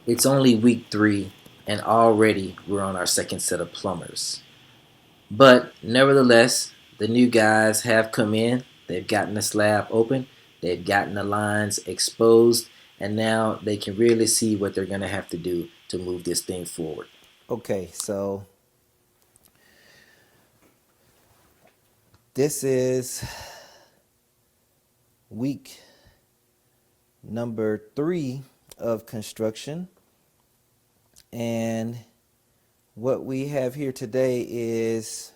It's only week 3, and already we're on our second set of plumbers. But nevertheless, the new guys have come in, they've gotten the slab open, they've gotten the lines exposed, and now they can really see what they're going to have to do to move this thing forward. Okay, so this is week number 3 of construction. And what we have here today is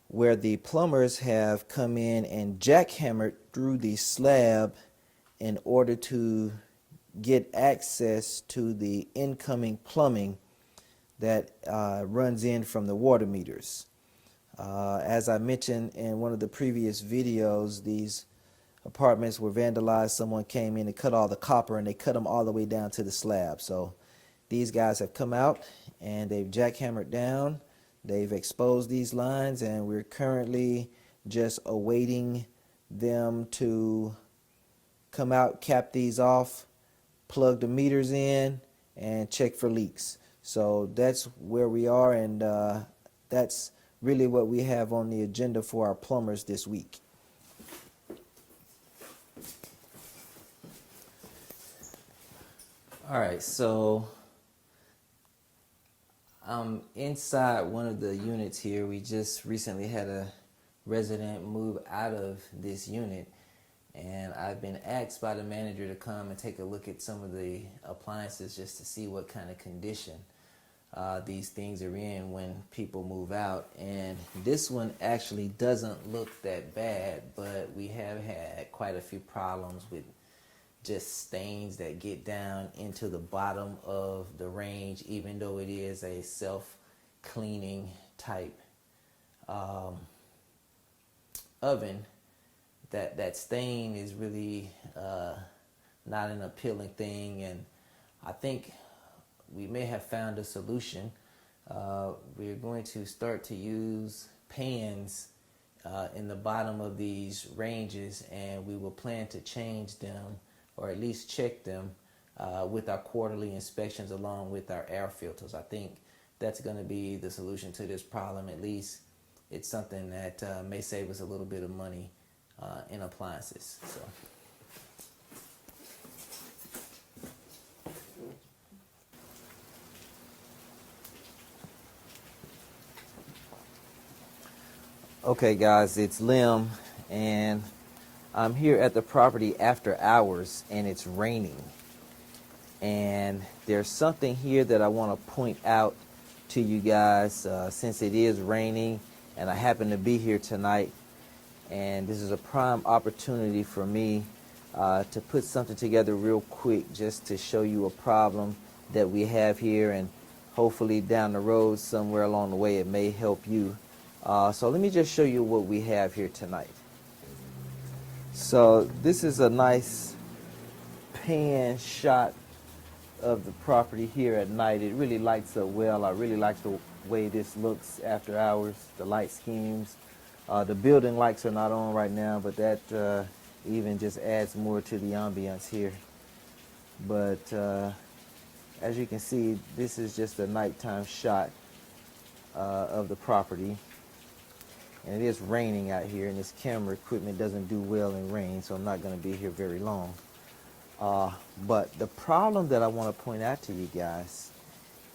where the plumbers have come in and jackhammered through the slab in order to get access to the incoming plumbing that runs in from the water meters. As I mentioned in one of the previous videos, these apartments were vandalized. Someone came in and cut all the copper, and they cut them all the way down to the slab. So these guys have come out and they've jackhammered down. They've exposed these lines, and we're currently just awaiting them to come out, cap these off, plug the meters in, and check for leaks. So that's where we are, and that's really what we have on the agenda for our plumbers this week. All right, so inside one of the units here. We just recently had a resident move out of this unit, and I've been asked by the manager to come and take a look at some of the appliances just to see what kind of condition these things are in when people move out. And this one actually doesn't look that bad, but we have had quite a few problems with just stains that get down into the bottom of the range, even though it is a self-cleaning type oven. That stain is really not an appealing thing, and I think we may have found a solution. We're going to start to use pans in the bottom of these ranges, and we will plan to change them or at least check them with our quarterly inspections along with our air filters. I think that's going to be the solution to this problem. At least it's something that may save us a little bit of money in appliances. So. Okay, guys, it's Lem, and I'm here at the property after hours, and it's raining. And there's something here that I want to point out to you guys since it is raining, and I happen to be here tonight. And this is a prime opportunity for me to put something together real quick just to show you a problem that we have here, and hopefully down the road somewhere along the way it may help you. So let me just show you what we have here tonight. So this is a nice pan shot of the property here at night. It really lights up well. I really like the way this looks after hours, the light schemes. The building lights are not on right now, but that even just adds more to the ambiance here. But as you can see, this is just a nighttime shot of the property. And it is raining out here, and this camera equipment doesn't do well in rain, so I'm not going to be here very long. But the problem that I want to point out to you guys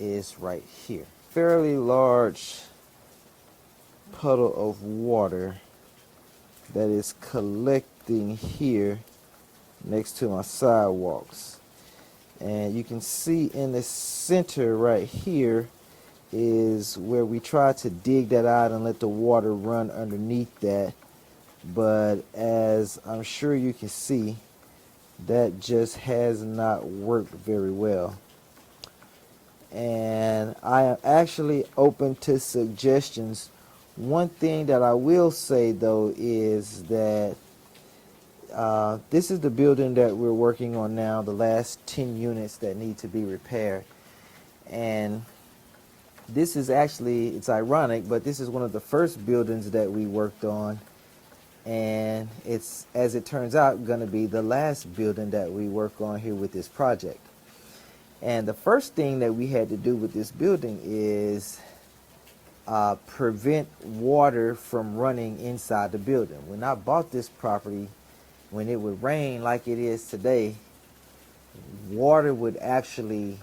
is right here. Fairly large puddle of water that is collecting here next to my sidewalks. And you can see in the center right here is where we try to dig that out and let the water run underneath that. But as I'm sure you can see, that just has not worked very well. And I am actually open to suggestions. One thing that I will say though is that this is the building that we're working on now, the last 10 units that need to be repaired. And this is actually, it's ironic, but this is one of the first buildings that we worked on And it's, as it turns out, going to be the last building that we work on here with this project. And the first thing that we had to do with this building is prevent water from running inside the building. When I bought this property, when it would rain like it is today, water would actually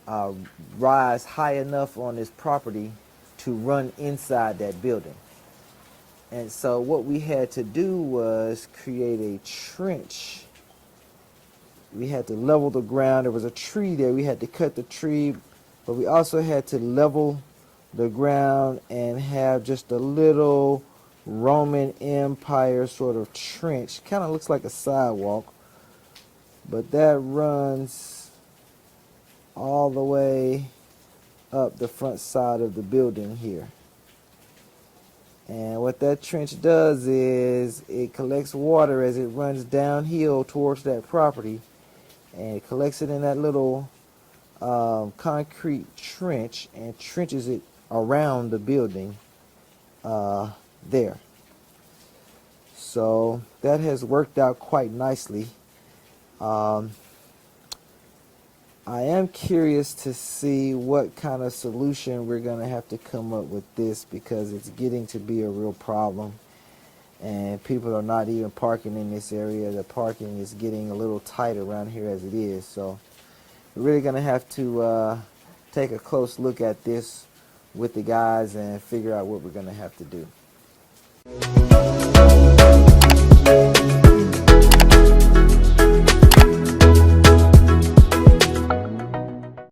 uh, rise high enough on this property to run inside that building. And so what we had to do was create a trench. We had to level the ground. There was a tree there. We had to cut the tree, but we also had to level the ground and have just a little Roman Empire sort of trench. Kind of looks like a sidewalk, but that runs all the way up the front side of the building here. And what that trench does is it collects water as it runs downhill towards that property, and it collects it in that little concrete trench and trenches it around the building there. So that has worked out quite nicely. I am curious to see what kind of solution we're going to have to come up with this, because it's getting to be a real problem and people are not even parking in this area. The parking is getting a little tight around here as it is. So we're really going to have to take a close look at this with the guys and figure out what we're going to have to do.